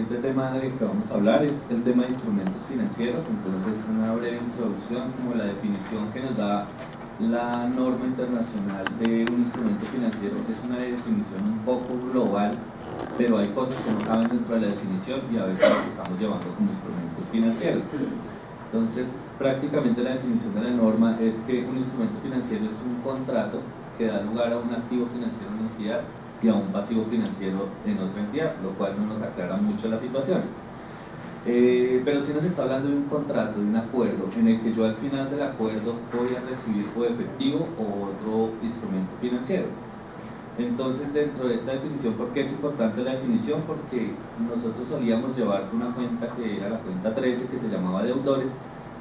siguiente tema del que vamos a hablar es el tema de instrumentos financieros. Entonces, una breve introducción, como la definición que nos da la norma internacional de un instrumento financiero es una definición un poco global, pero hay cosas que no caben dentro de la definición y a veces las estamos llevando como instrumentos financieros. Entonces, prácticamente la definición de la norma es que un instrumento financiero es un contrato que da lugar a un activo financiero en una entidad y a un pasivo financiero en otra entidad, lo cual no nos aclara mucho la situación. Pero sí nos está hablando de un contrato, de un acuerdo, en el que yo al final del acuerdo voy a recibir o efectivo o otro instrumento financiero. Entonces, dentro de esta definición, ¿por qué es importante la definición? Porque nosotros solíamos llevar una cuenta que era la cuenta 13, que se llamaba deudores,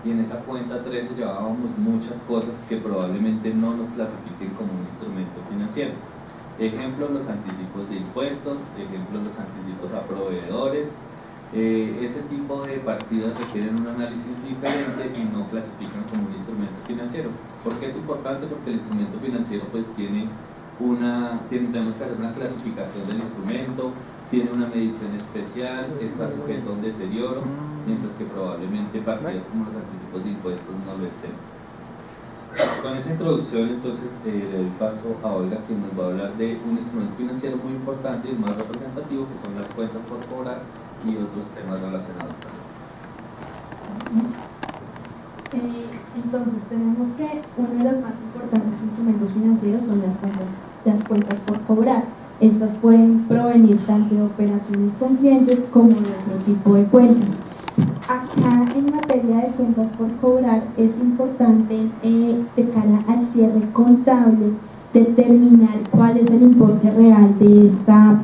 y en esa cuenta 13 llevábamos muchas cosas que probablemente no nos clasifiquen como un instrumento financiero. Ejemplo, los anticipos de impuestos, ejemplo, los anticipos a proveedores. Ese tipo de partidas requieren un análisis diferente y no clasifican como un instrumento financiero. ¿Por qué es importante? Porque el instrumento financiero pues tenemos que hacer una clasificación del instrumento, tiene una medición especial, está sujeto a un deterioro, mientras que probablemente partidas como los anticipos de impuestos no lo estén. Con esa introducción, entonces, le doy paso a Olga, que nos va a hablar de un instrumento financiero muy importante y el más representativo, que son las cuentas por cobrar y otros temas relacionados también. Entonces, tenemos que uno de los más importantes instrumentos financieros son las cuentas por cobrar. Estas pueden provenir tanto de operaciones con clientes como de otro tipo de cuentas. Acá en materia de cuentas por cobrar es importante de cara al cierre contable determinar cuál es el importe real de esta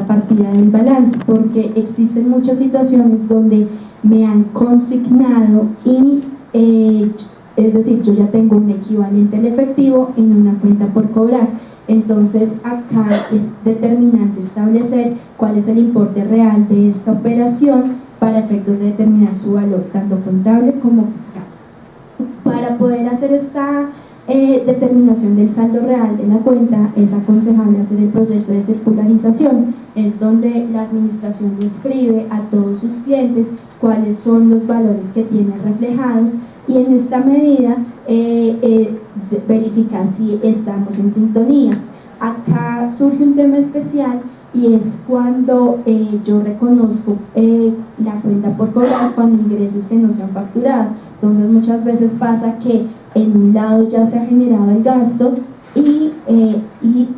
partida del balance, porque existen muchas situaciones donde me han consignado y es decir, yo ya tengo un equivalente al efectivo en una cuenta por cobrar. Entonces acá es determinante establecer cuál es el importe real de esta operación para efectos de determinar su valor, tanto contable como fiscal. Para poder hacer esta determinación del saldo real de la cuenta, es aconsejable hacer el proceso de circularización. Es donde la administración describe a todos sus clientes cuáles son los valores que tienen reflejados y en esta medida verificar si estamos en sintonía. Acá surge un tema especial y es cuando yo reconozco la cuenta por cobrar cuando ingresos que no se han facturado. Entonces muchas veces pasa que en un lado ya se ha generado el gasto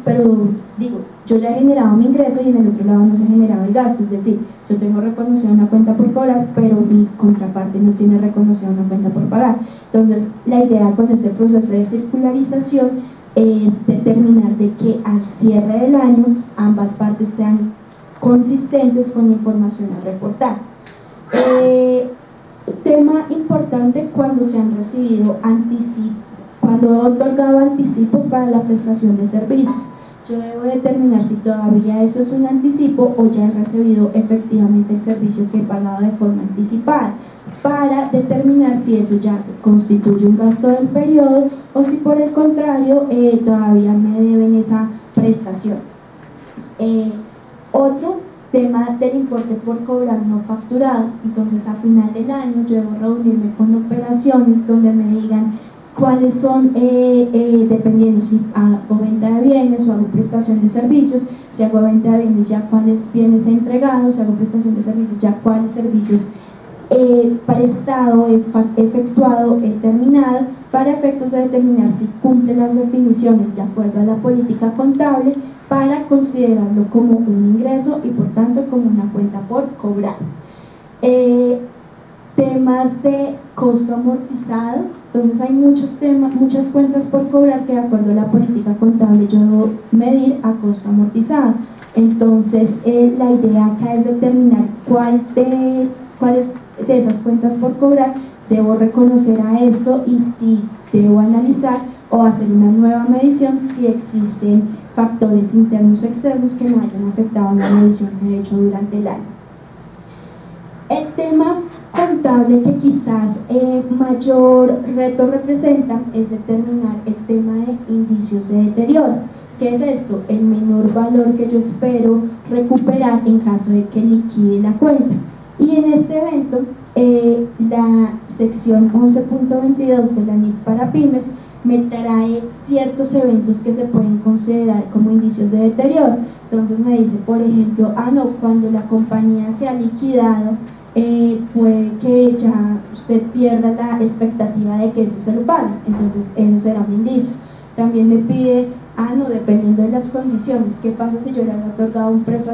pero digo, yo ya he generado mi ingreso y en el otro lado no se ha generado el gasto, es decir, yo tengo reconocida una cuenta por cobrar, pero mi contraparte no tiene reconocida una cuenta por pagar. Entonces, la idea con este proceso de circularización es determinar de que al cierre del año ambas partes sean consistentes con la información a reportar. Tema importante cuando se han recibido cuando he otorgado anticipos para la prestación de servicios. Yo debo determinar si todavía eso es un anticipo o ya he recibido efectivamente el servicio que he pagado de forma anticipada, para determinar si eso ya se constituye un gasto del periodo o si por el contrario todavía me deben esa prestación. Otro tema del importe por cobrar no facturado. Entonces, a final del año yo debo reunirme con operaciones donde me digan cuáles son, dependiendo si hago venta de bienes o hago prestación de servicios. Si hago venta de bienes, ya cuáles bienes he entregado; si hago prestación de servicios, ya cuáles servicios he prestado, efectuado, he terminado, para efectos de determinar si cumple las definiciones de acuerdo a la política contable, para considerarlo como un ingreso y por tanto como una cuenta por cobrar. Temas de costo amortizado. Entonces hay muchas cuentas por cobrar que de acuerdo a la política contable yo debo medir a costo amortizado. Entonces la idea acá es determinar cuáles de esas cuentas por cobrar debo reconocer a esto y si debo analizar o hacer una nueva medición si existen factores internos o externos que no hayan afectado la medición que he hecho durante el año. El tema contable que quizás mayor reto representa es determinar el tema de indicios de deterioro. ¿Qué es esto? El menor valor que yo espero recuperar en caso de que liquide la cuenta. Y en este evento, la sección 11.22 de la NIF para pymes me trae ciertos eventos que se pueden considerar como indicios de deterioro. Entonces me dice, por ejemplo, cuando la compañía se ha liquidado, puede que ya usted pierda la expectativa de que eso se lo pague, entonces eso será un indicio. También me pide, dependiendo de las condiciones, ¿qué pasa si yo le había otorgado un plazo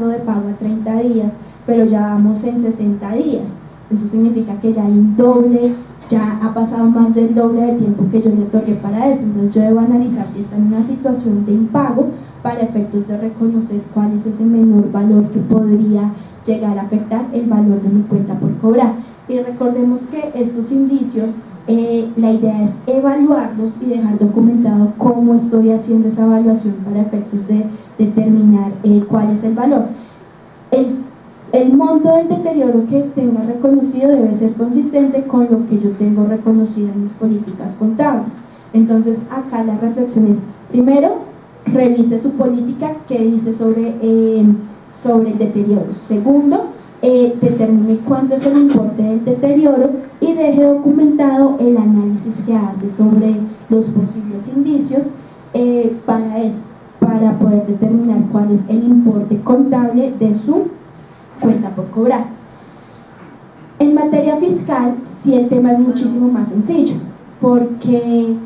de pago a 30 días, pero ya vamos en 60 días? Eso significa que ya hay un doble, ya ha pasado más del doble de tiempo que yo le otorgué para eso. Entonces yo debo analizar si está en una situación de impago para efectos de reconocer cuál es ese menor valor que podría llegar a afectar el valor de mi cuenta por cobrar. Y recordemos que estos indicios, la idea es evaluarlos y dejar documentado cómo estoy haciendo esa evaluación para efectos de determinar cuál es el valor. El monto del deterioro que tenga reconocido debe ser consistente con lo que yo tengo reconocido en mis políticas contables. Entonces acá la reflexión es, primero, revise su política que dice sobre el deterioro. Segundo, determine cuánto es el importe del deterioro y deje documentado el análisis que hace sobre los posibles indicios para poder determinar cuál es el importe contable de su cuenta por cobrar. En materia fiscal, sí, el tema es muchísimo más sencillo, porque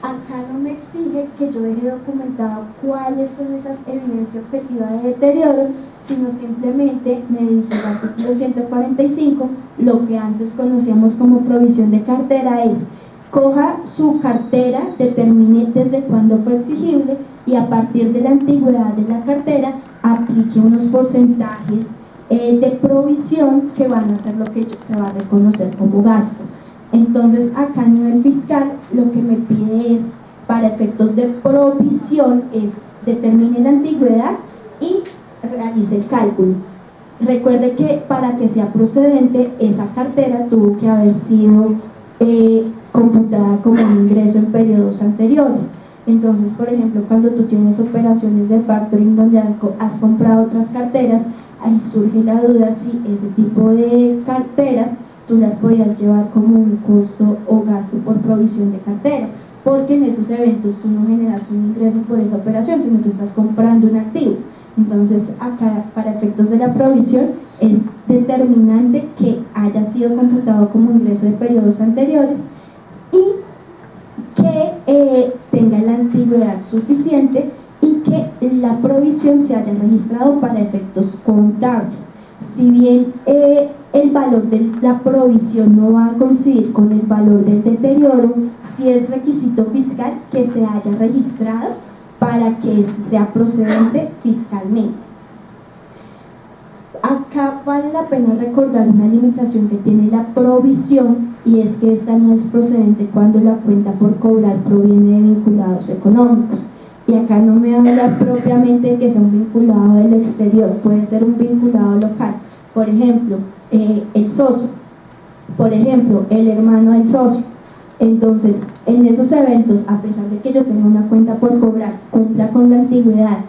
acá no me exige que yo deje documentado cuáles son esas evidencias objetivas de deterioro, sino simplemente me dice el artículo 145, lo que antes conocíamos como provisión de cartera es: coja su cartera, determine desde cuándo fue exigible y a partir de la antigüedad de la cartera aplique unos porcentajes de provisión que van a ser lo que se va a reconocer como gasto. Entonces acá a nivel fiscal lo que me pide es, para efectos de provisión, es determine la antigüedad y realice el cálculo. Recuerde que para que sea procedente, esa cartera tuvo que haber sido computada como un ingreso en periodos anteriores. Entonces, por ejemplo, cuando tú tienes operaciones de factoring donde has comprado otras carteras, ahí surge la duda si ese tipo de carteras tú las podías llevar como un costo o gasto por provisión de cartera, porque en esos eventos tú no generas un ingreso por esa operación, sino tú estás comprando un activo. Entonces acá, para efectos de la provisión, es determinante que haya sido computado como ingreso de periodos anteriores y que tenga la antigüedad suficiente y que la provisión se haya registrado para efectos contables. Si bien el valor de la provisión no va a coincidir con el valor del deterioro, sí es requisito fiscal que se haya registrado para que sea procedente fiscalmente. Acá vale la pena recordar una limitación que tiene la provisión, y es que esta no es procedente cuando la cuenta por cobrar proviene de vinculados económicos. Y acá no me habla propiamente de que sea un vinculado del exterior, puede ser un vinculado local. Por ejemplo, el socio, por ejemplo, el hermano del socio. Entonces, en esos eventos, a pesar de que yo tenga una cuenta por cobrar, cumpla con la antigüedad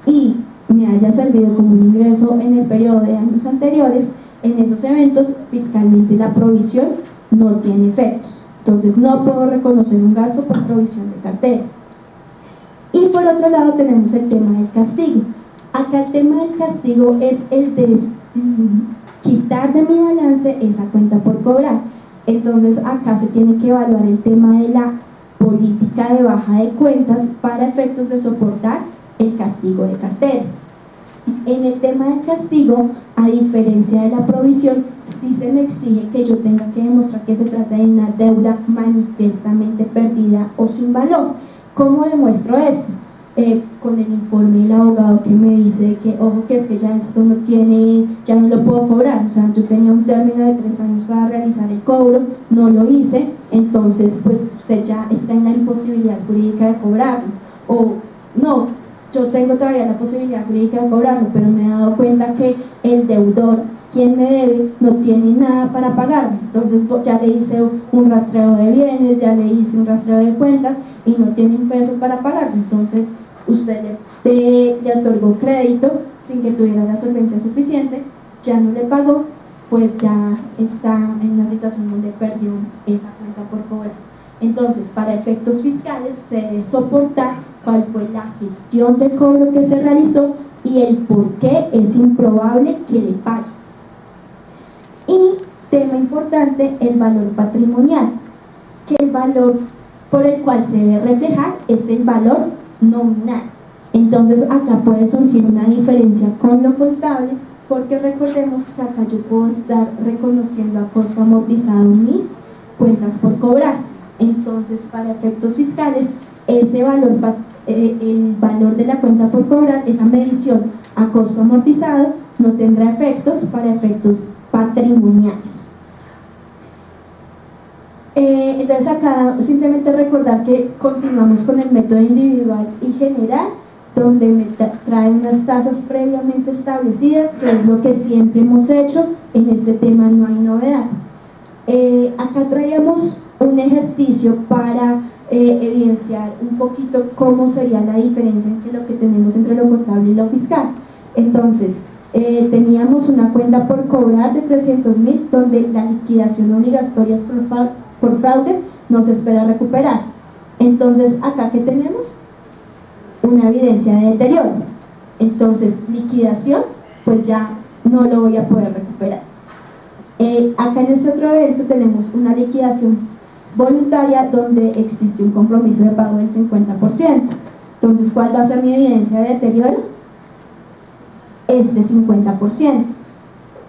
y me haya servido como un ingreso en el periodo de años anteriores, en esos eventos fiscalmente la provisión no tiene efectos. Entonces no puedo reconocer un gasto por provisión de cartera. Y por otro lado tenemos el tema del castigo. Acá el tema del castigo es el de quitar de mi balance esa cuenta por cobrar. Entonces acá se tiene que evaluar el tema de la política de baja de cuentas para efectos de soportar el castigo de cartera. En el tema del castigo, a diferencia de la provisión, sí se me exige que yo tenga que demostrar que se trata de una deuda manifiestamente perdida o sin valor. ¿Cómo demuestro esto? Con el informe del abogado que me dice que, ojo, que es que ya esto no tiene, ya no lo puedo cobrar. O sea, yo tenía un término de 3 años para realizar el cobro, no lo hice, entonces pues usted ya está en la imposibilidad jurídica de cobrarlo. O no, yo tengo todavía la posibilidad jurídica de cobrarlo, pero me he dado cuenta que el deudor quién me debe, no tiene nada para pagarme. Entonces ya le hice un rastreo de bienes, ya le hice un rastreo de cuentas y no tiene un peso para pagarme. Entonces usted le otorgó crédito sin que tuviera la solvencia suficiente, ya no le pagó, pues ya está en una situación donde perdió esa cuenta por cobrar. Entonces, para efectos fiscales se debe soportar cuál fue la gestión de cobro que se realizó y el por qué es improbable que le pague. Y tema importante, el valor patrimonial, que el valor por el cual se debe reflejar es el valor nominal. Entonces acá puede surgir una diferencia con lo contable, porque recordemos que acá yo puedo estar reconociendo a costo amortizado mis cuentas por cobrar. Entonces, para efectos fiscales, ese valor, el valor de la cuenta por cobrar, esa medición a costo amortizado, no tendrá efectos para efectos patrimoniales. Entonces acá simplemente recordar que continuamos con el método individual y general, donde me trae unas tasas previamente establecidas, que es lo que siempre hemos hecho. En este tema no hay novedad. Acá traíamos un ejercicio para evidenciar un poquito cómo sería la diferencia entre lo que tenemos entre lo contable y lo fiscal. Entonces, teníamos una cuenta por cobrar de 300.000, donde la liquidación obligatoria por fraude no se espera recuperar. Entonces, acá ¿qué tenemos? Una evidencia de deterioro. Entonces, liquidación, pues ya no lo voy a poder recuperar. Acá en este otro evento tenemos una liquidación voluntaria donde existe un compromiso de pago del 50%. Entonces, ¿cuál va a ser mi evidencia de deterioro? Este 50%.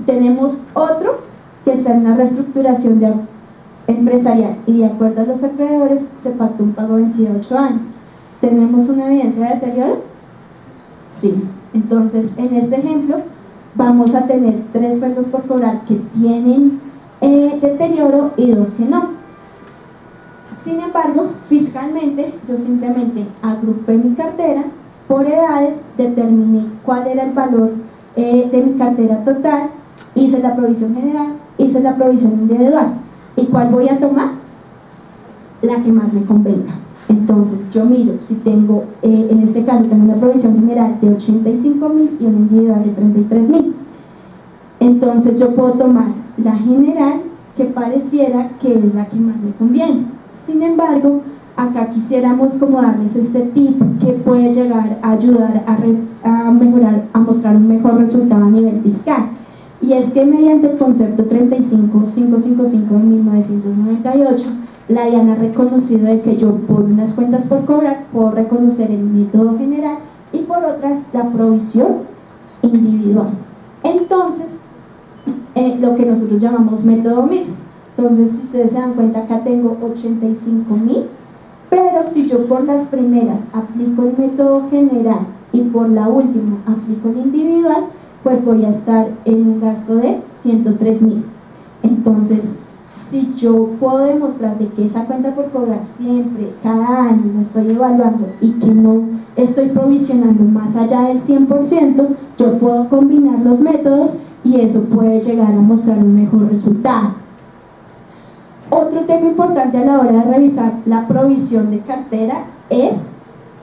Tenemos otro que está en una reestructuración empresarial y de acuerdo a los acreedores se pactó un pago vencido de 8 años. ¿Tenemos una evidencia de deterioro? Sí. Entonces, en este ejemplo vamos a tener 3 cuentas por cobrar que tienen deterioro y 2 que no. Sin embargo, fiscalmente yo simplemente agrupé mi cartera por edades, determiné cuál era el valor de mi cartera total, hice la provisión general, hice la provisión individual. ¿Y cuál voy a tomar? La que más me convenga. Entonces yo miro si tengo, en este caso tengo una provisión general de 85.000 y una individual de 33.000. Entonces yo puedo tomar la general, que pareciera que es la que más me conviene. Sin embargo, acá quisiéramos como darles este tip que puede llegar a ayudar a mejorar, a mostrar un mejor resultado a nivel fiscal. Y es que mediante el concepto 35555 de 1998, la DIAN ha reconocido de que yo por unas cuentas por cobrar puedo reconocer el método general y por otras la provisión individual. Entonces, lo que nosotros llamamos método mixto. Entonces, si ustedes se dan cuenta, acá tengo 85.000, pero si yo por las primeras aplico el método general y por la última aplico el individual, pues voy a estar en un gasto de 103.000. Entonces, si yo puedo demostrar de que esa cuenta por cobrar siempre, cada año la estoy evaluando y que no estoy provisionando más allá del 100%, yo puedo combinar los métodos y eso puede llegar a mostrar un mejor resultado. Otro tema importante a la hora de revisar la provisión de cartera es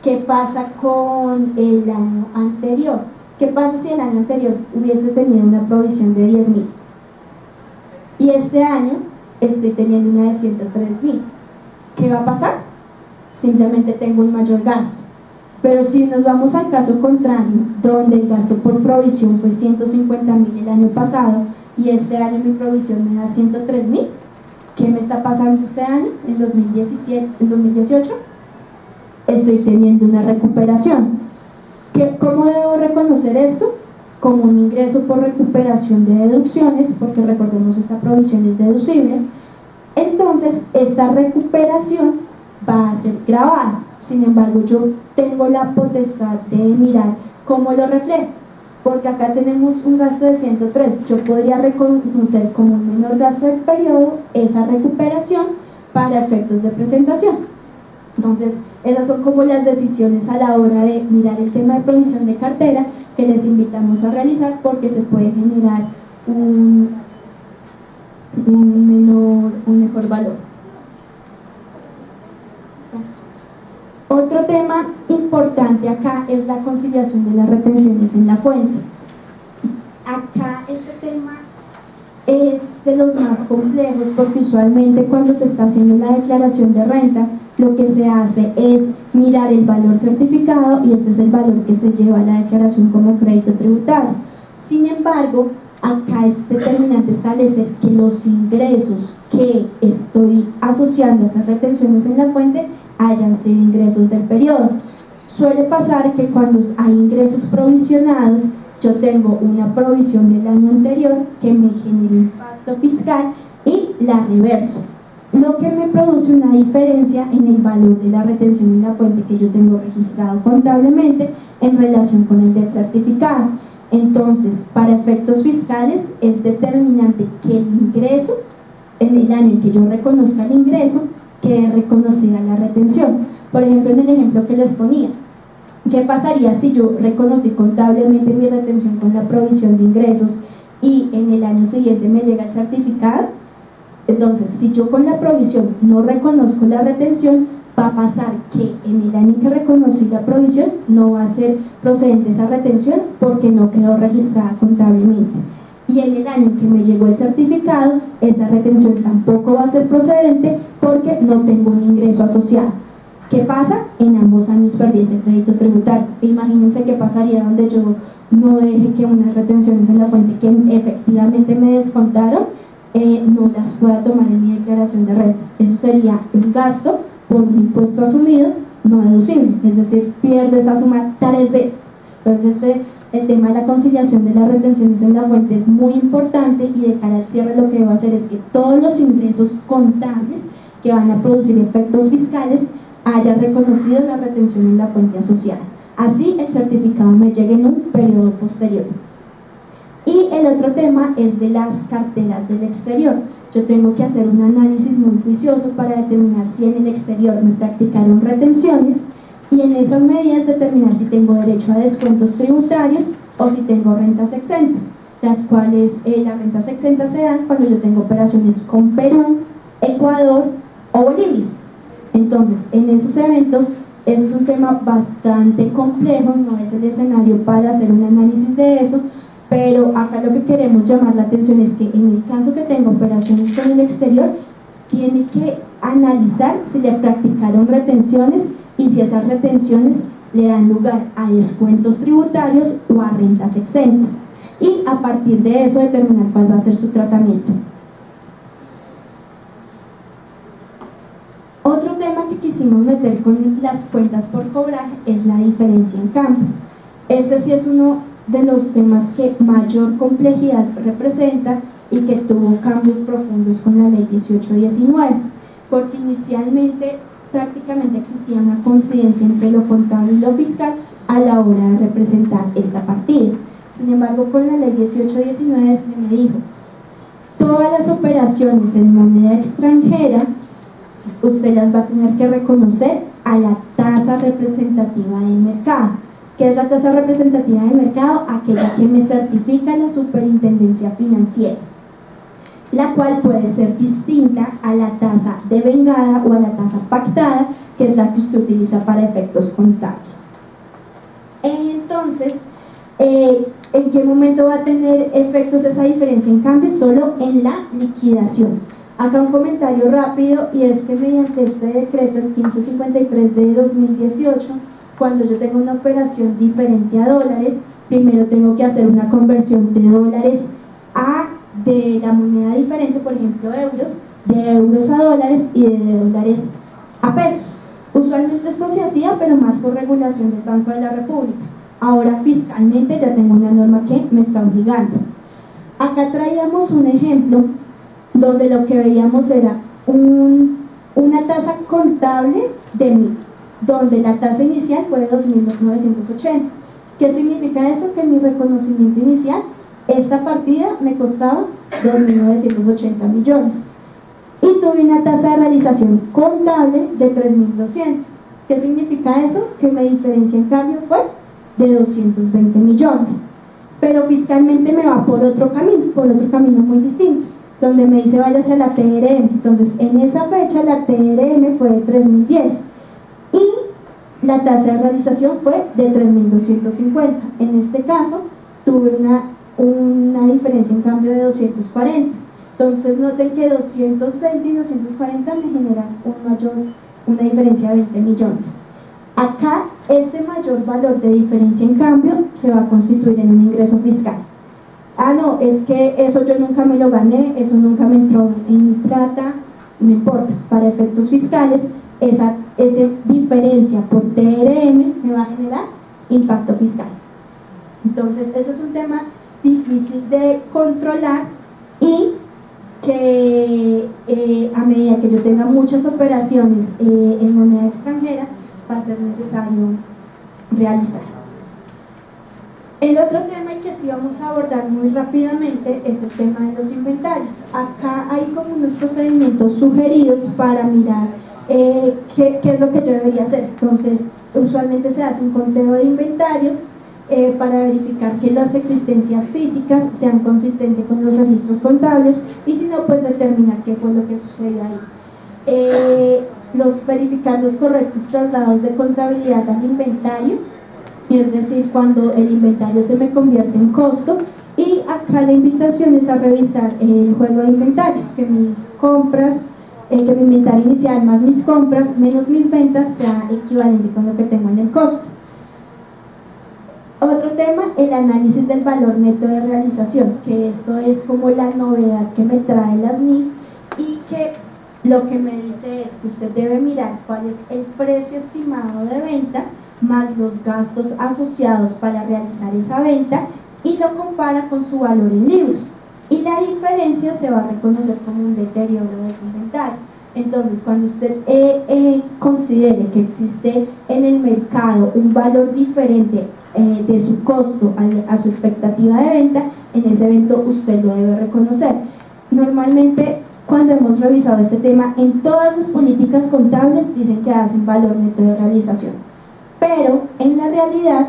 qué pasa con el año anterior. ¿Qué pasa si el año anterior hubiese tenido una provisión de 10.000? Y este año estoy teniendo una de 103.000. ¿Qué va a pasar? Simplemente tengo un mayor gasto. Pero si nos vamos al caso contrario, donde el gasto por provisión fue 150.000 el año pasado y este año mi provisión me da 103.000, ¿qué me está pasando este año? En 2018 estoy teniendo una recuperación. ¿Cómo debo reconocer esto? Como un ingreso por recuperación de deducciones, porque recordemos esta provisión es deducible. Entonces esta recuperación va a ser gravada. Sin embargo, yo tengo la potestad de mirar cómo lo reflejo, porque acá tenemos un gasto de 103. Yo podría reconocer como un menor gasto del periodo esa recuperación para efectos de presentación. Entonces, esas son como las decisiones a la hora de mirar el tema de provisión de cartera que les invitamos a realizar, porque se puede generar un mejor valor. Otro tema importante acá es la conciliación de las retenciones en la fuente. Acá este tema es de los más complejos porque usualmente cuando se está haciendo la declaración de renta lo que se hace es mirar el valor certificado y este es el valor que se lleva a la declaración como crédito tributario. Sin embargo, acá es determinante establecer que los ingresos que estoy asociando a esas retenciones en la fuente hayan sido ingresos del periodo. Suele pasar que cuando hay ingresos provisionados, yo tengo una provisión del año anterior que me genera impacto fiscal y la reverso, lo que me produce una diferencia en el valor de la retención en la fuente que yo tengo registrado contablemente en relación con el del certificado. Entonces, para efectos fiscales es determinante que el ingreso, en el año en que yo reconozca el ingreso, quede reconocida la retención. Por ejemplo, en el ejemplo que les ponía, ¿qué pasaría si yo reconocí contablemente mi retención con la provisión de ingresos y en el año siguiente me llega el certificado? Entonces, si yo con la provisión no reconozco la retención, va a pasar que en el año en que reconocí la provisión no va a ser procedente esa retención porque no quedó registrada contablemente. Y en el año en que me llegó el certificado, esa retención tampoco va a ser procedente porque no tengo un ingreso asociado. ¿Qué pasa? En ambos años perdí ese crédito tributario. Imagínense qué pasaría donde yo no deje que unas retenciones en la fuente que efectivamente me descontaron no las pueda tomar en mi declaración de renta. Eso sería un gasto por un impuesto asumido no deducible, es decir, pierdo esa suma 3 veces. Entonces el tema de la conciliación de las retenciones en la fuente es muy importante y de cara al cierre lo que debo hacer es que todos los ingresos contables que van a producir efectos fiscales haya reconocido la retención en la fuente asociada. Así el certificado me llegue en un periodo posterior. Y el otro tema es de las carteras del exterior. Yo tengo que hacer un análisis muy juicioso para determinar si en el exterior me practicaron retenciones y en esas medidas determinar si tengo derecho a descuentos tributarios o si tengo rentas exentas, las cuales las rentas exentas se dan cuando yo tengo operaciones con Perú, Ecuador o Bolivia. Entonces, en esos eventos, ese es un tema bastante complejo, no es el escenario para hacer un análisis de eso, pero acá lo que queremos llamar la atención es que en el caso que tenga operaciones con el exterior, tiene que analizar si le practicaron retenciones y si esas retenciones le dan lugar a descuentos tributarios o a rentas exentas. Y a partir de eso determinar cuál va a ser su tratamiento. Otro tema que quisimos meter con las cuentas por cobrar es la diferencia en cambio. Este sí es uno de los temas que mayor complejidad representa y que tuvo cambios profundos con la ley 1819, porque inicialmente prácticamente existía una coincidencia entre lo contable y lo fiscal a la hora de representar esta partida. Sin embargo, con la ley 1819 se me dijo, todas las operaciones en moneda extranjera usted las va a tener que reconocer a la tasa representativa del mercado. ¿Qué es la tasa representativa del mercado? Aquella que me certifica la Superintendencia Financiera, la cual puede ser distinta a la tasa devengada o a la tasa pactada, que es la que usted utiliza para efectos contables. Entonces, ¿en qué momento va a tener efectos esa diferencia en cambio? Solo en la liquidación. Acá un comentario rápido, y es que mediante este decreto, el 1553 de 2018, cuando yo tengo una operación diferente a dólares, primero tengo que hacer una conversión de dólares de la moneda diferente, por ejemplo euros, de euros a dólares y de dólares a pesos. Usualmente esto se hacía, pero más por regulación del Banco de la República. Ahora fiscalmente ya tengo una norma que me está obligando. Acá traíamos un ejemplo donde lo que veíamos era una tasa contable de 1000, donde la tasa inicial fue de 2.980. ¿Qué significa esto? Que en mi reconocimiento inicial esta partida me costaba 2.980 millones y tuve una tasa de realización contable de 3.200. ¿Qué significa eso? Que mi diferencia en cambio fue de 220 millones. pero fiscalmente me va por otro camino muy distinto, donde me dice váyase a la TRM. Entonces en esa fecha la TRM fue de 3.010 y la tasa de realización fue de 3.250. En este caso tuve una diferencia en cambio de 240. Entonces noten que 220 y 240 me generan una diferencia de 20 millones. Acá este mayor valor de diferencia en cambio se va a constituir en un ingreso fiscal. Ah, no, es que eso yo nunca me lo gané, eso nunca me entró en mi plata, no importa. Para efectos fiscales, esa diferencia por TRM me va a generar impacto fiscal. Entonces, ese es un tema difícil de controlar y que a medida que yo tenga muchas operaciones en moneda extranjera, va a ser necesario realizar. El otro tema que sí vamos a abordar muy rápidamente es el tema de los inventarios. Acá hay como unos procedimientos sugeridos para mirar qué es lo que yo debería hacer. Entonces, usualmente se hace un conteo de inventarios para verificar que las existencias físicas sean consistentes con los registros contables y si no, pues determinar qué fue lo que sucedió ahí. Verificar los correctos traslados de contabilidad al inventario, es decir, cuando el inventario se me convierte en costo, y acá la invitación es a revisar el juego de inventarios, que mis compras, que mi inventario inicial más mis compras menos mis ventas sea equivalente con lo que tengo en el costo. Otro tema, el análisis del valor neto de realización, que esto es como la novedad que me trae las NIF y que lo que me dice es que usted debe mirar cuál es el precio estimado de venta más los gastos asociados para realizar esa venta y lo compara con su valor en libros y la diferencia se va a reconocer como un deterioro de ese inventario. Entonces, cuando usted considere que existe en el mercado un valor diferente de su costo a su expectativa de venta, en ese evento usted lo debe reconocer. Normalmente, cuando hemos revisado este tema, en todas las políticas contables dicen que hacen valor neto de realización, pero en la realidad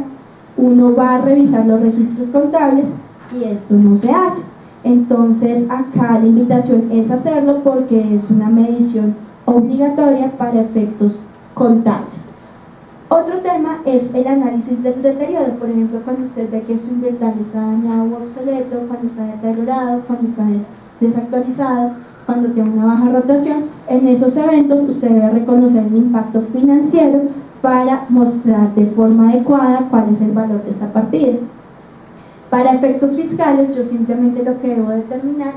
uno va a revisar los registros contables y esto no se hace. Entonces acá la invitación es hacerlo porque es una medición obligatoria para efectos contables. Otro tema es el análisis del deterioro. Por ejemplo, cuando usted ve que su inventario está dañado o obsoleto, cuando está deteriorado, cuando está desactualizado, cuando tiene una baja rotación, en esos eventos usted debe reconocer el impacto financiero para mostrar de forma adecuada cuál es el valor de esta partida. Para efectos fiscales, yo simplemente lo que debo determinar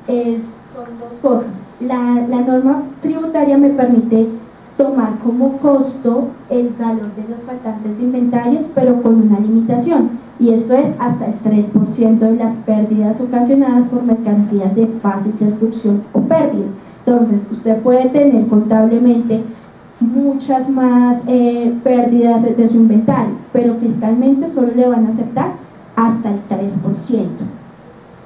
son dos cosas. La norma tributaria me permite tomar como costo el valor de los faltantes de inventarios, pero con una limitación, y esto es hasta el 3% de las pérdidas ocasionadas por mercancías de fácil destrucción o pérdida. Entonces, usted puede tener contablemente muchas más pérdidas de su inventario, pero fiscalmente solo le van a aceptar hasta el 3%.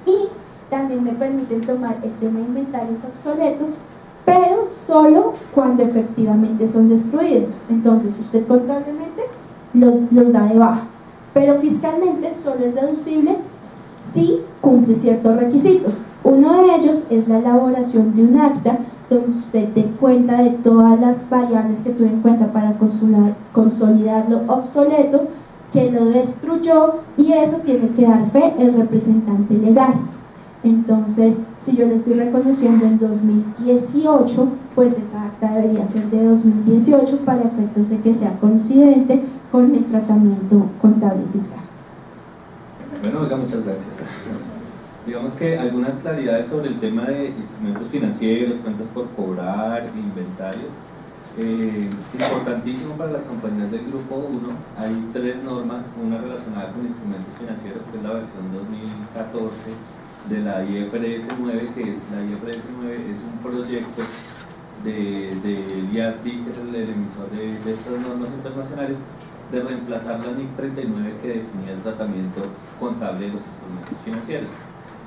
Y también me permiten tomar el tema de inventarios obsoletos, pero solo cuando efectivamente son destruidos. Entonces usted contablemente los da de baja, pero fiscalmente solo es deducible si cumple ciertos requisitos. Uno de ellos es la elaboración de un acta donde usted dé cuenta de todas las variables que tuvo en cuenta para consolidar lo obsoleto, que lo destruyó, y eso tiene que dar fe el representante legal. Entonces, si yo lo estoy reconociendo en 2018, pues esa acta debería ser de 2018 para efectos de que sea coincidente con el tratamiento contable y fiscal. Bueno, Olga, muchas gracias. Digamos que algunas claridades sobre el tema de instrumentos financieros, cuentas por cobrar, inventarios. Importantísimo para las compañías del grupo 1. Hay 3 normas, una relacionada con instrumentos financieros, que es la versión 2014 de la IFRS 9, que la IFRS 9 es un proyecto del IASB, que es el emisor de estas normas internacionales, de reemplazar la NIC 39, que definía el tratamiento contable de los instrumentos financieros.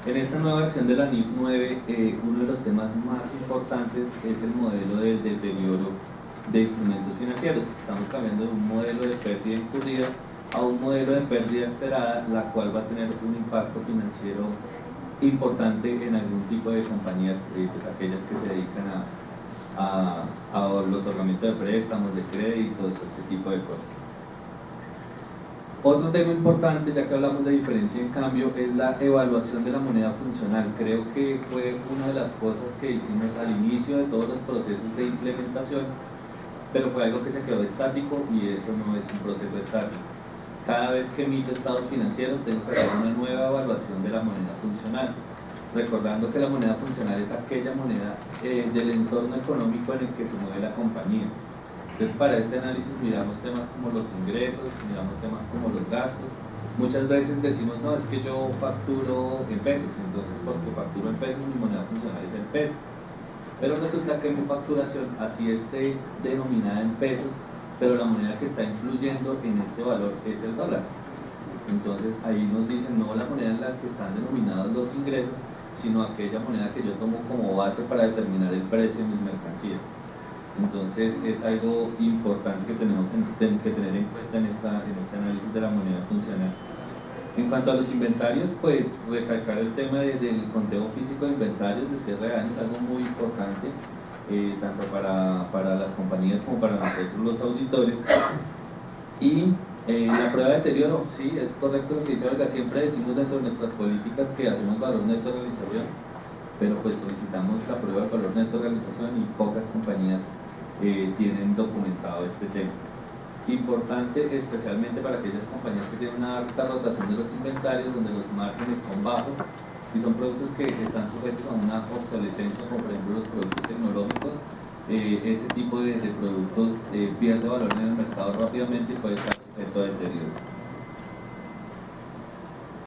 En esta nueva versión de la NIF 9, uno de los temas más importantes es el modelo del deterioro de instrumentos financieros. Estamos cambiando de un modelo de pérdida incurrida a un modelo de pérdida esperada, la cual va a tener un impacto financiero importante en algún tipo de compañías, pues aquellas que se dedican al otorgamiento de préstamos, de créditos, ese tipo de cosas. Otro tema importante, ya que hablamos de diferencia en cambio, es la evaluación de la moneda funcional. Creo que fue una de las cosas que hicimos al inicio de todos los procesos de implementación, pero fue algo que se quedó estático y eso no es un proceso estático. Cada vez que emito estados financieros tengo que hacer una nueva evaluación de la moneda funcional, recordando que la moneda funcional es aquella moneda del entorno económico en el que se mueve la compañía. Entonces, para este análisis miramos temas como los ingresos, miramos temas como los gastos. Muchas veces decimos, no, es que yo facturo en pesos, entonces porque facturo en pesos mi moneda funcional es el peso. Pero resulta que mi facturación, así esté denominada en pesos, pero la moneda que está influyendo en este valor es el dólar. Entonces ahí nos dicen no la moneda en la que están denominados los ingresos, sino aquella moneda que yo tomo como base para determinar el precio de mis mercancías. Entonces es algo importante que tenemos que tener en cuenta en este análisis de la moneda funcional. En cuanto a los inventarios, pues recalcar el tema del conteo físico de inventarios de cierre de año es algo muy importante, tanto para las compañías como para nosotros los auditores. Y la prueba de deterioro, sí, es correcto lo que dice Olga, siempre decimos dentro de nuestras políticas que hacemos valor neto de realización, pero pues solicitamos la prueba de valor neto de realización y pocas compañías tienen documentado este tema. Importante especialmente para aquellas compañías que tienen una alta rotación de los inventarios, donde los márgenes son bajos y son productos que están sujetos a una obsolescencia, como por ejemplo los productos tecnológicos. Ese tipo de productos pierde valor en el mercado rápidamente y puede estar sujeto a deterioro.